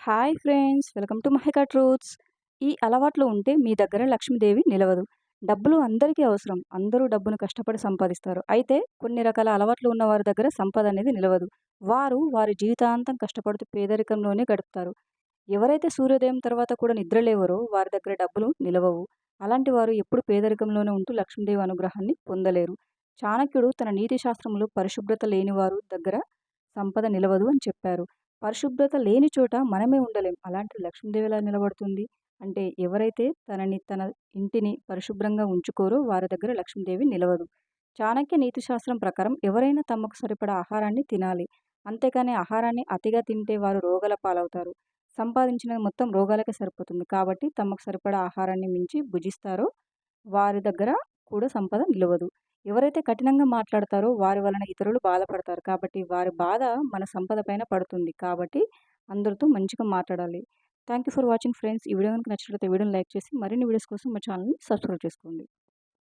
Hi friends! Welcome to Mahika truths. ఈ అలవాట్లు ఉంటే మీ దగ్గర లక్ష్మీదేవి నిలవదు. డబ్బులు అందరికీ అవసరం. అందరూ డబ్బును కష్టపడి సంపాదిస్తారు. అయితే కొన్ని రకాల అలవాట్లు ఉన్న వారి దగ్గర సంపద అనేది నిలవదు. వారు వారి జీవితాంతం కష్టపడుతూ పేదరికంలోనే గడుపుతారు. ఎవరైతే సూర్యోదయం తర్వాత కూడా నిద్ర లేవరో వారి దగ్గర డబ్బులు నిలవవు. అలాంటి వారు ఎప్పుడు పేదరికంలోనే ఉంటూ లక్ష్మీదేవి అనుగ్రహాన్ని పొందలేరు. చాణక్యుడు తన నీతి శాస్త్రంలో పరిశుభ్రత లేని వారు దగ్గర సంపద నిలవదు అని చెప్పారు. పరిశుభ్రత లేని చోట మనమే ఉండలేం. అలాంటి లక్ష్మీదేవి ఎలా నిలబడుతుంది? అంటే ఎవరైతే తన ఇంటిని పరిశుభ్రంగా ఉంచుకోరో వారి దగ్గర లక్ష్మీదేవి నిలవదు. చాణక్య నీతి శాస్త్రం ప్రకారం ఎవరైనా తమకు సరిపడా ఆహారాన్ని తినాలి. అంతేకాని ఆహారాన్ని అతిగా తింటే వారు రోగాల పాలవుతారు. సంపాదించినది మొత్తం రోగాలకే సరిపోతుంది. కాబట్టి తమకు సరిపడా ఆహారాన్ని మించి భుజిస్తారో వారి దగ్గర కూడా సంపద నిలవదు. ఎవరైతే కఠినంగా మాట్లాడతారో వారి వలన ఇతరులు బాధపడతారు. కాబట్టి వారి బాధ మన సంపద పైన పడుతుంది. కాబట్టి అందరితో మంచిగా మాట్లాడాలి. Thank you for watching friends. ఈ వీడియో గనుక నచ్చినట్లయితే వీడియోని లైక్ చేసి మరిన్ని వీడియోస్ కోసం మా ఛానల్‌ని సబ్స్క్రైబ్ చేసుకోండి.